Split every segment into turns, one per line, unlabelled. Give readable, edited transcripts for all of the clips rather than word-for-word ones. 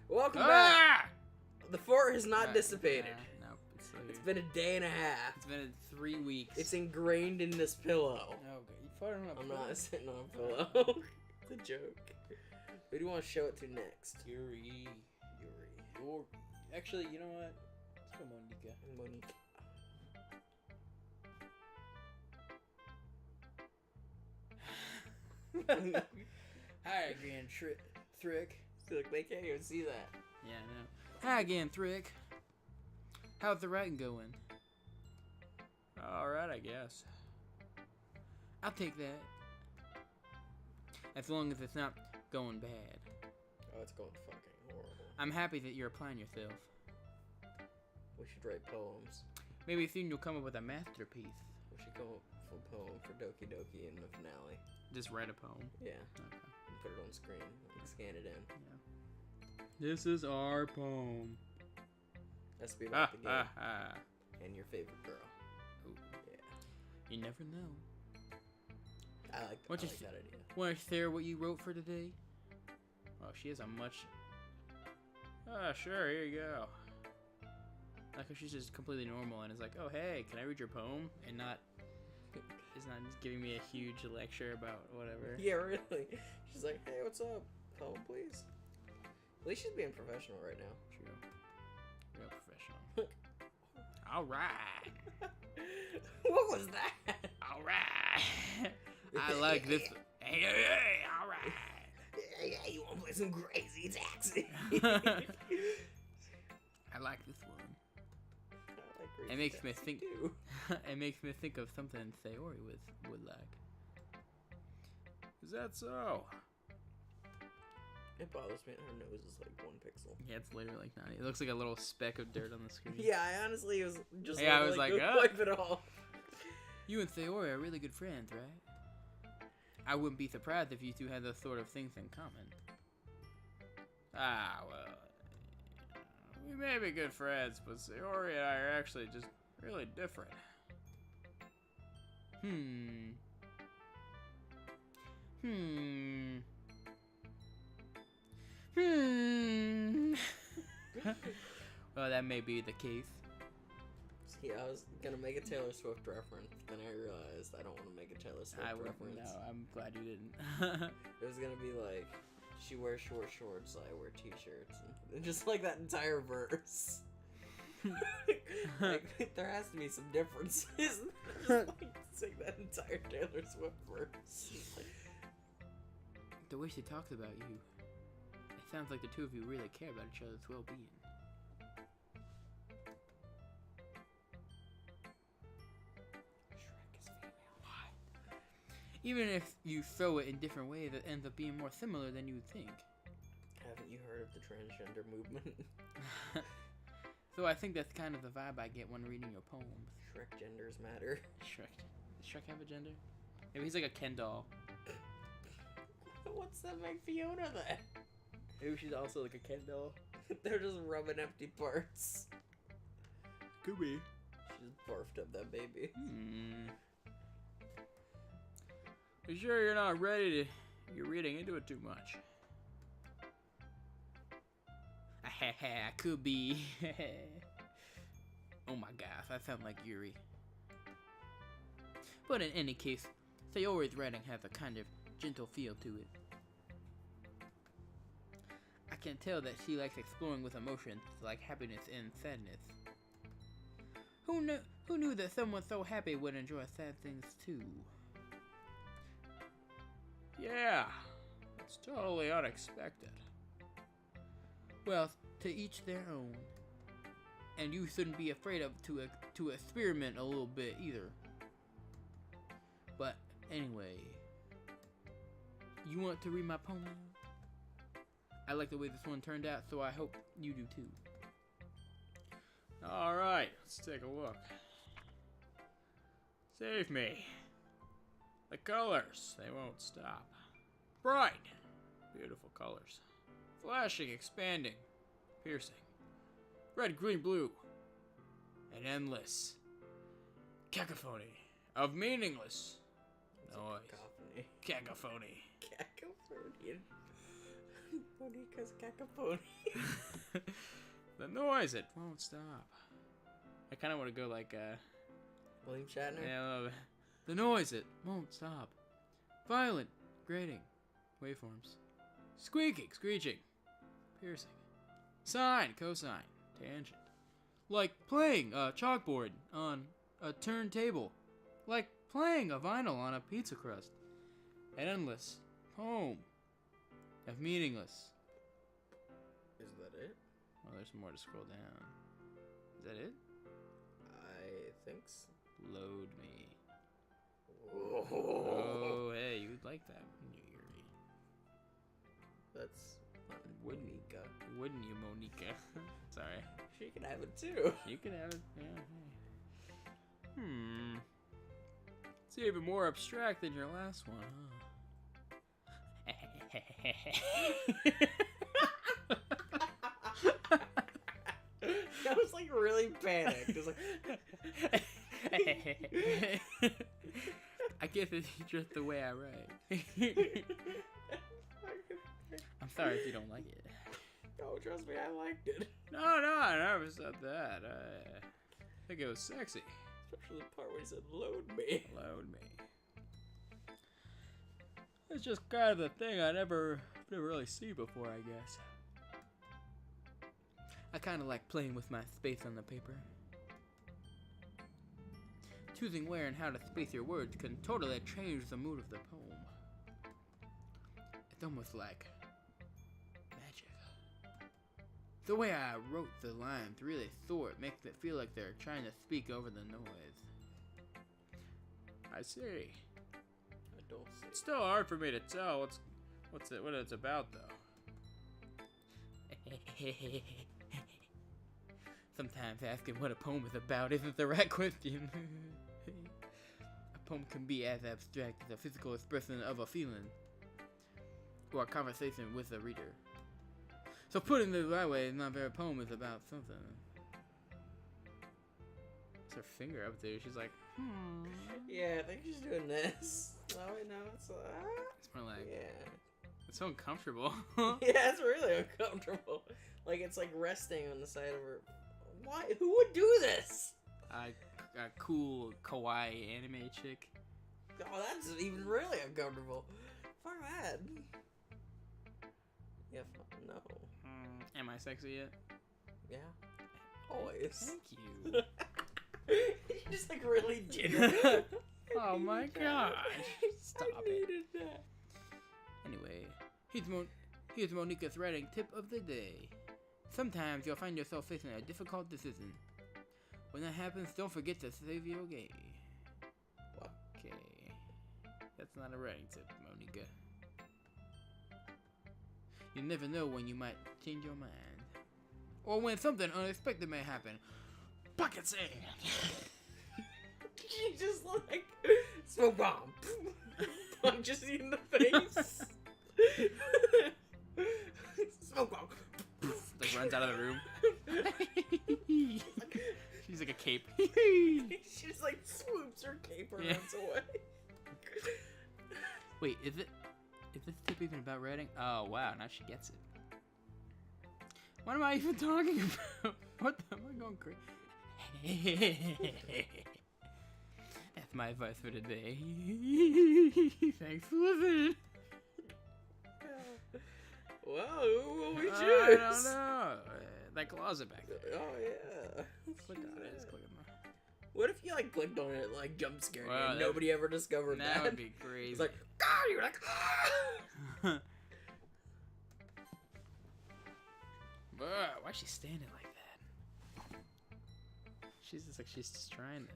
Welcome back. The fort has not dissipated.
Nope,
it's been a day and a half.
It's been 3 weeks.
It's ingrained in this pillow.
Okay, you farted on a pillow?
I'm not sitting on a pillow. It's a joke. Who do you want to show it to next?
Yuri. Actually, you know what? Let's go Monique. Hi again, Thrick.
Look, they can't even see that.
Yeah, I know. Hi again, Thrick. How's the writing going? Alright, I guess. I'll take that. As long as it's not going bad.
Oh, it's going fucking horrible.
I'm happy that you're applying yourself.
We should write poems.
Maybe soon you'll come up with a masterpiece.
We should come up with a poem for Doki Doki in the finale.
Just write a poem.
Yeah.
Okay.
And put it on screen. Like, scan it in.
Yeah. This is our poem.
That's to be about the game. And your favorite girl.
Ooh.
Yeah.
You never know.
I like that idea.
Want to share what you wrote for today? Oh, she has a much... sure, here you go. Like, if she's just completely normal and is like, oh, hey, can I read your poem? And not... It's not just giving me a huge lecture about whatever.
Yeah, really. She's like, hey, what's up? Poem, please. At least she's being professional right now.
True. Real professional. Alright.
What was that?
Alright. I like this. Hey, alright.
Hey, you want to play some crazy taxi?
I like this one.
It
makes me think. It makes me think of something Sayori would like. Is that so?
It bothers me. Her nose is like 1 pixel.
Yeah, it's literally like 90. It looks like a little speck of dirt on the screen.
Yeah, I honestly was just.
Yeah, I was like,
wipe it off.
You and Sayori are really good friends, right? I wouldn't be surprised if you two had those sort of things in common. Well. We may be good friends, but Sayori and I are actually just really different. Well, that may be the case.
See, I was gonna make a Taylor Swift reference, then I realized I don't want to make a Taylor Swift reference.
No, I'm glad you didn't.
It was gonna be like, she wears short shorts, I wear t-shirts, and just like that entire verse. Like, there has to be some differences. Just like sing that entire Taylor Swift verse.
The way she talks about you, it sounds like the two of you really care about each other's well-being.
Shrek is female.
Why? Even if you show it in different ways, it ends up being more similar than you would think.
Haven't you heard of the transgender movement?
So I think that's kind of the vibe I get when reading your poems.
Shrek genders matter.
Shrek. Does Shrek have a gender? Maybe he's like a Ken doll.
What's that make Fiona then?
Maybe she's also like a Ken doll.
They're just rubbing empty parts.
Could be.
She just barfed up that baby.
You sure you're not ready to... You're reading into it too much. I could be. Oh my gosh, I sound like Yuri. But in any case, Sayori's writing has a kind of gentle feel to it. I can tell that she likes exploring with emotions like happiness and sadness. Who knew that someone so happy would enjoy sad things too? Yeah, it's totally unexpected. Well, to each their own. And you shouldn't be afraid of to experiment a little bit either. But anyway, you want to read my poem now? I like the way this one turned out, so I hope you do too. Alright, let's take a look. Save me. The colors, they won't stop. Bright, beautiful colors. Flashing, expanding, piercing. Red, green, blue. An endless cacophony of meaningless noise.
Cacophony.
Cacophony.
Cacophony. Monika's cacophony.
The noise, it won't stop. I kind of want to go like,
William Shatner?
yeah, a little bit. The noise, it won't stop. Violent, grating, waveforms. Squeaking, screeching, piercing. Sine, cosine, tangent. Like playing a chalkboard on a turntable. Like playing a vinyl on a pizza crust. An endless poem of meaningless.
Is that it?
Oh, there's more to scroll down. Is that it?
I think so.
Load me.
Whoa.
Oh, hey, you'd like that, wouldn't you, Yuri?
That's not
Wouldn't.
Monika.
Wouldn't you, Monika? Sorry.
She can have it too.
You can have it. Yeah. Hey. It's even more abstract than your last one, huh?
I was like really panicked. It was like.
I guess it's just the way I write. I'm sorry if you don't like it.
No, trust me, I liked it.
No, I never said that. I think it was sexy.
Especially the part where he said, "Load me."
Load me. It's just kind of the thing I never really see before, I guess. I kind of like playing with my space on the paper. Choosing where and how to space your words can totally change the mood of the poem. It's almost like magic. The way I wrote the lines really short makes it feel like they're trying to speak over the noise. I see.
I don't see.
It's still hard for me to tell what it's about, though. Sometimes asking what a poem is about isn't the right question. A poem can be as abstract as a physical expression of a feeling, or a conversation with a reader. So putting it the right way, not every poem is about something. It's her finger up there. She's like,
Yeah, I think she's doing this. Oh, wait, no, it's
It's more like,
yeah.
It's so uncomfortable.
Yeah, it's really uncomfortable. Like, it's like resting on the side of her. Why? Who would do this?
A cool kawaii anime chick.
Oh, that's even really uncomfortable. Fuck that. Yeah, no.
Am I sexy yet?
Yeah. Always.
Thank you.
You're just like really genuine.
Oh my gosh. Stop
I
it.
needed that.
Anyway, here's Monika's writing tip of the day. Sometimes you'll find yourself facing a difficult decision. When that happens, don't forget to save your game. Okay. That's not a writing tip, Monika. You never know when you might change your mind. Or when something unexpected may happen. Pocket sand!
She just like smoke bomb. Punches you in the face. Smoke bomb.
Like runs out of the room. She's like a cape.
She just like swoops her cape and runs away.
Wait, is this tip even about writing? Oh wow, now she gets it. What am I even talking about? What the, am I going crazy? That's my advice for today. Thanks for listening.
Wow, who will we choose?
I don't know. That closet back there.
Oh yeah.
Click on it. Just click on it.
What if you like clicked on it, like jump scared you,
Wow,
and nobody ever discovered that?
That would be crazy.
It's like, ah, you're like, ah.
Why is she standing like that? She's just like she's just trying to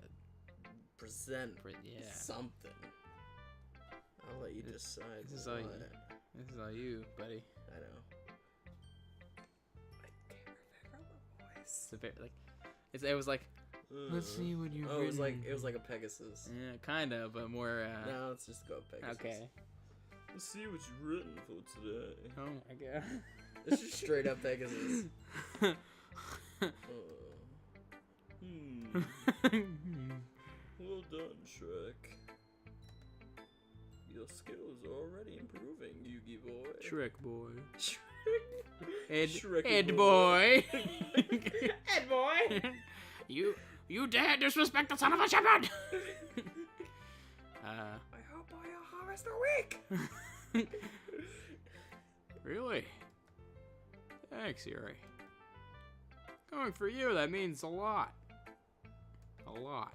Present
yeah.
something. I'll let you decide.
This is all you. This is all you, buddy.
I know. I can't remember the voice.
It's a bit like it was like. Let's see what you've
Oh,
written.
it was like a Pegasus.
Yeah, kind of, but more.
No, let's just go Pegasus.
Okay.
Let's see what you've written for today.
Oh my god.
This is straight up Pegasus. Well done, Shrek. Your skills are already improving, Yugi boy.
Shrek boy. Ed boy.
Ed boy.
You dare disrespect the son of a shepherd.
I hope I harvest a week.
Really? Thanks, Yuri. Going for you, that means a lot. A lot.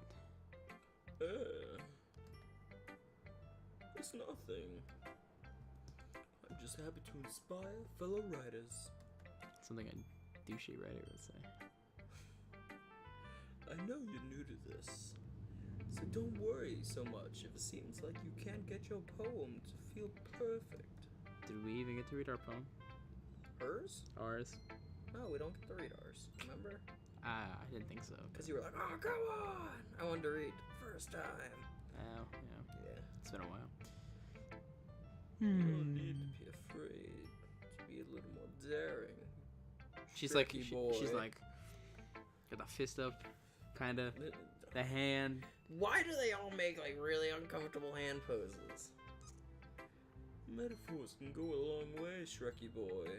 It's nothing. I'm just happy to inspire fellow writers.
Something a douchey writer would say.
I know you're new to this, so don't worry so much if it seems like you can't get your poem to feel perfect.
Did we even get to read our poem?
Hers?
Ours?
No, we don't get to read ours, remember?
I didn't think so.
Because you were like, oh, come on! I wanted to read the first time.
Oh, yeah.
Yeah.
It's been a while.
You don't need to be afraid to be a little more daring.
She's
Tricky
like,
boy.
she's like, got the fist up, kind of, the hand.
Why do they all make like really uncomfortable hand poses? Metaphors can go a long way, Shrekky boy.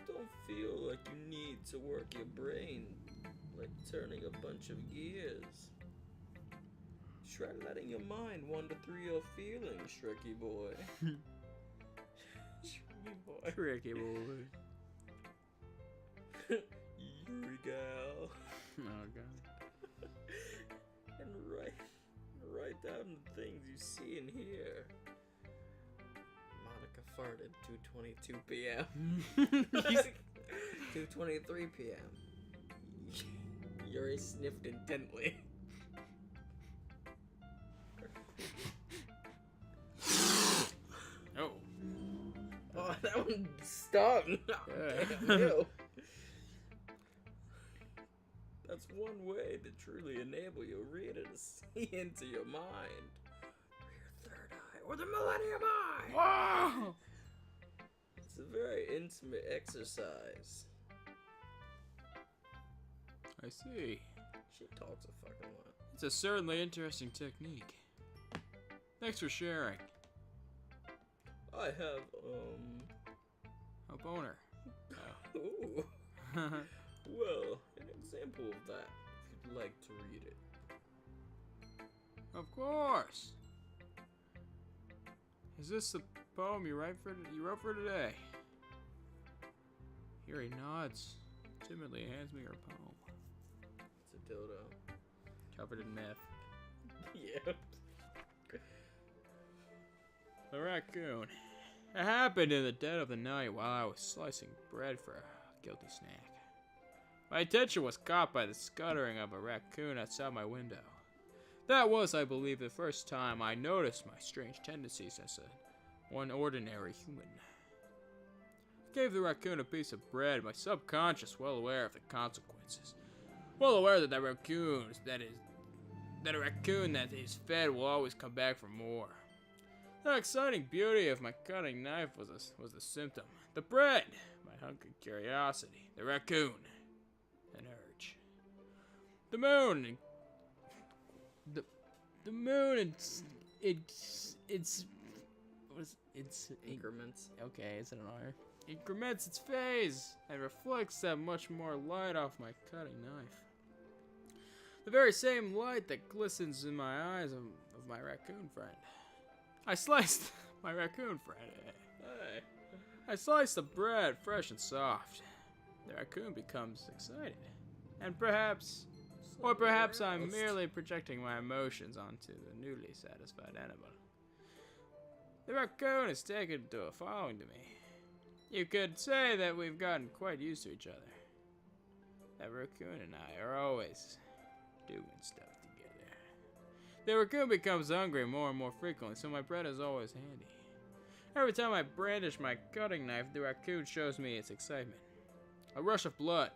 Don't feel like you need to work your brain like turning a bunch of gears. Try letting your mind wander through your feelings, Shrekky boy. Shrekky boy.
Tricky boy.
Yuri gal.
Oh, God.
And write down the things you see and hear. Monica farted 2:22 p.m. 2:23 p.m. Yuri sniffed intently.
Oh.
Oh, that one stung. Damn you. That's one way to truly enable your reader to see into your mind. Or your third eye. Or the Millennium Eye.
Wow.
It's a very intimate exercise.
I see.
She talks a fucking lot.
It's a certainly interesting technique. Thanks for sharing.
I have,
A boner.
ooh. Well, an example of that, if you'd like to read it.
Of course. Is this the poem you wrote for today? Here he nods, timidly hands me her poem,
It's a dildo.
covered in meth.
Yeah.
The raccoon. It happened in the dead of the night while I was slicing bread for a guilty snack. My attention was caught by the scuttering of a raccoon outside my window. That was, I believe, the first time I noticed my strange tendencies as one ordinary human. I gave the raccoon a piece of bread, my subconscious well aware of the consequences. Well aware that a raccoon that is fed will always come back for more. The exciting beauty of my cutting knife was the symptom. The bread, my hungry curiosity. The raccoon, an urge. The moon, the moon, it's
Increments.
okay, it's an honor. Increments its phase and reflects that much more light off my cutting knife. The very same light that glistens in my eyes of my raccoon friend. I sliced my raccoon friend.
Hey.
I sliced the bread fresh and soft. The raccoon becomes excited. And perhaps I'm merely projecting my emotions onto the newly satisfied animal. The raccoon is taken to a following to me. You could say that we've gotten quite used to each other. That raccoon and I are always doing stuff together. The raccoon becomes hungry more and more frequently, so my bread is always handy. Every time I brandish my cutting knife, the raccoon shows me its excitement. A rush of blood,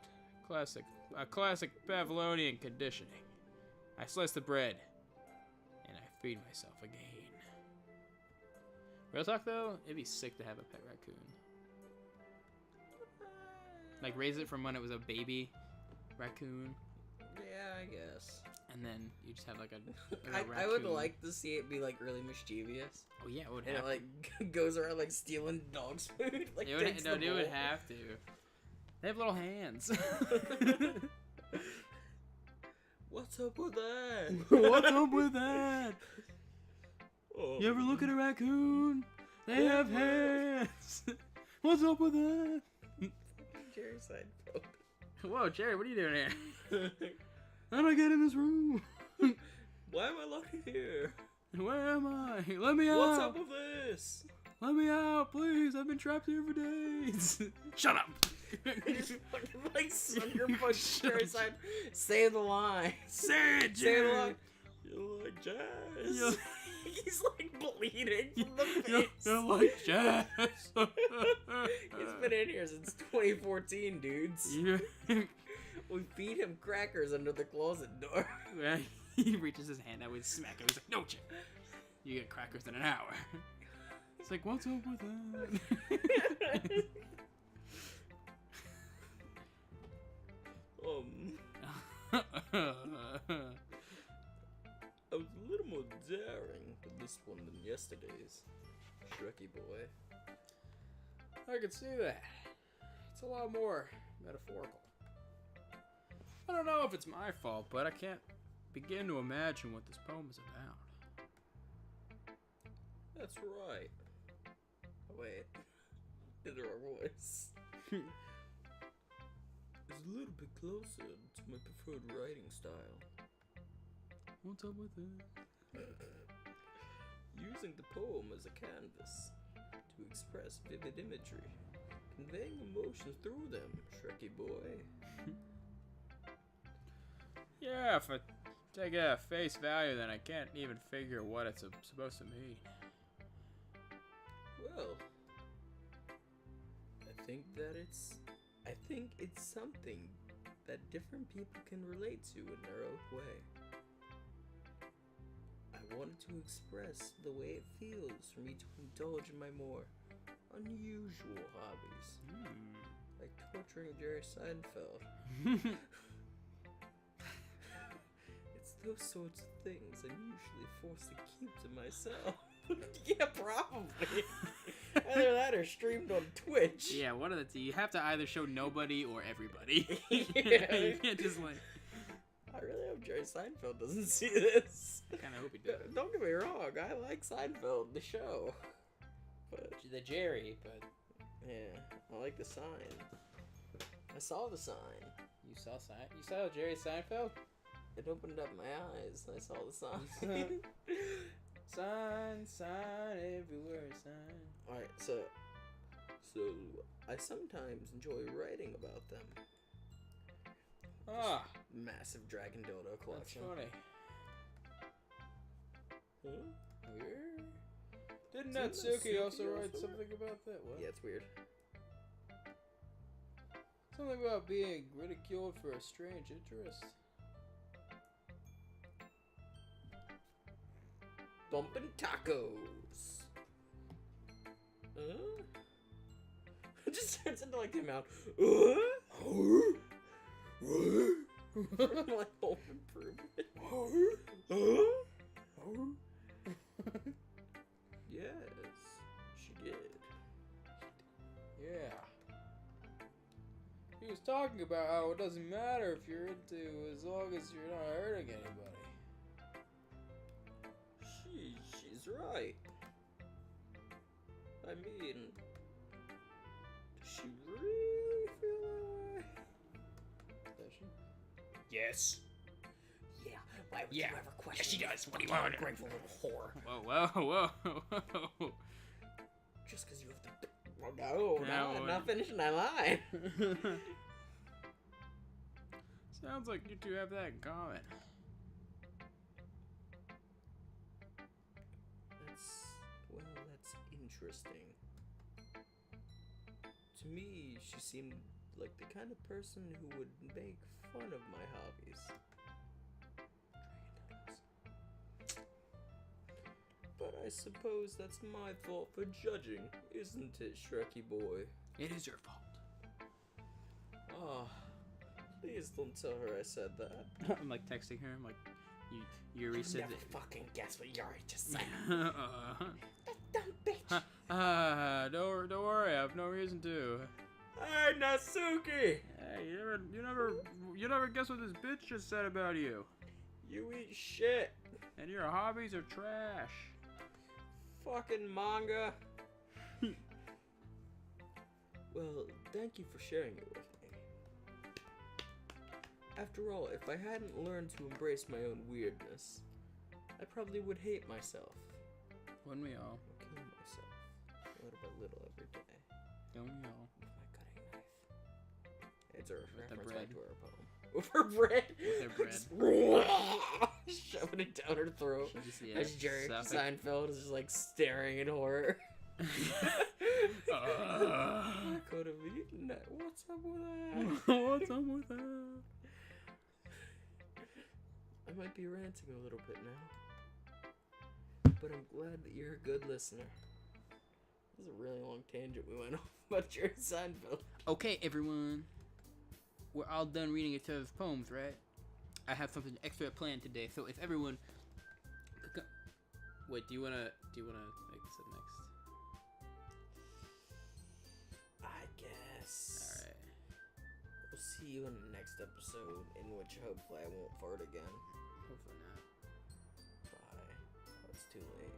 a classic Pavlovian conditioning. I slice the bread, and I feed myself again. Real talk though, it'd be sick to have a pet raccoon. Like raise it from when it was a baby raccoon.
Yeah, I guess.
And then you just have like a
I would
raccoon.
like to see it be like really mischievous.
Oh yeah, it would
And
have
it like goes around like stealing dogs' food. Like
it would,
takes
no,
the
they would
bowl.
have to. They have little hands.
What's up with that?
What's up with that?
Oh.
You ever look at a raccoon? They have hands. What's up with that?
Jerry Seinfeld.
Whoa, Jerry, what are you doing here? How do I get in this room?
Why am I locked here?
Where am I? Let me out.
What's up with this?
Let me out, please. I've been trapped here for days. Shut up.
You just fucking like sucker punch Jerry Seinfeld. Say the line.
Say it,
Say the
Jerry.
line. You like jazz?
You-
He's like bleeding from the face.
You're like jazz.
He's been in here since 2014, dudes.
You-
We feed him crackers under the closet door.
He reaches his hand out with smack him. He's like, no, Jim. You get crackers in an hour. It's like, what's up with that?
I was a little more daring with this one than yesterday's. Shrekky boy.
I can see that. It's a lot more metaphorical. I don't know if it's my fault, but I can't begin to imagine what this poem is about.
That's right. Oh, wait. Did the wrong voice. It's a little bit closer to my preferred writing style.
What's up with it?
Using the poem as a canvas to express vivid imagery, conveying emotions through them, Shrekky boy.
Yeah, if I take it at face value, then I can't even figure what it's supposed to mean.
Well, I think it's something that different people can relate to in their own way. I wanted to express the way it feels for me to indulge in my more unusual hobbies, like torturing Jerry Seinfeld. It's those sorts of things I'm usually forced to keep to myself. Yeah, probably. Either that or streamed on Twitch.
Yeah, one of the two. You have to either show nobody or everybody.
Yeah.
You can't just like.
I really hope Jerry Seinfeld doesn't see this.
I kind of hope he did.
Don't get me wrong, I like Seinfeld, the show. But
The Jerry, but
yeah, I like the sign. I saw the sign.
you saw Jerry Seinfeld?
It opened up my eyes. I saw the sign.
Sign everywhere, sign.
Alright, so I sometimes enjoy writing about them.
Ah,
Massive dragon dildo
that's
collection.
funny.
Huh?
Weird. Didn't
Didn't
Natsuki also
Natsuki
write
also
something about that? What?
Yeah, it's weird.
Something about being ridiculed for a strange interest.
Bumpin' tacos. It just turns into like the amount. Like home improvement. Yes, she did.
Yeah. He was talking about how it doesn't matter if you're into as long as you're not hurting anybody.
She's right. I mean, does she really feel that way?
Does she?
Yes. Yeah. Why would you ever question?
Yes, she does. What do you
fucking
want?
ungrateful little whore.
Whoa.
Just because you have to. Oh, no, I'm not finishing that line.
Sounds like you two have that in common.
That's interesting. To me, she seemed like the kind of person who would make fun of my hobbies. But I suppose that's my fault for judging, isn't it, Shrekky boy?
It is your fault.
Ah, Please don't tell her I said that.
I'm like texting her. I'm like, you already said
never
that.
fucking guess what you already just said.
That
dumb bitch.
Don't worry. I have no reason to.
Hey, Natsuki!
Hey, you never guess what this bitch just said about you.
You eat shit.
And your hobbies are trash.
Fucking manga. Well, thank you for sharing it with me. After all, if I hadn't learned to embrace my own weirdness, I probably would hate myself.
Wouldn't we all?
I'll kill myself. Little by little every day.
Don't we all?
With my cutting knife. It's a reference
bread.
back to our poem. With her bread.
With her bread.
Shoving it down her throat.
Yeah,
As Jerry Seinfeld is just like staring in horror. I could have eaten that. What's up with that?
What's up with that?
I might be ranting a little bit now, but I'm glad that you're a good listener. This is a really long tangent we went off about Jerry Seinfeld.
Okay, everyone. We're all done reading each other's poems, right? I have something extra planned today, so if everyone... Wait, do you wanna make this up next?
I guess.
Alright.
We'll see you in the next episode, in which hopefully I won't fart again.
Hopefully not.
Bye. Oh, it's too late.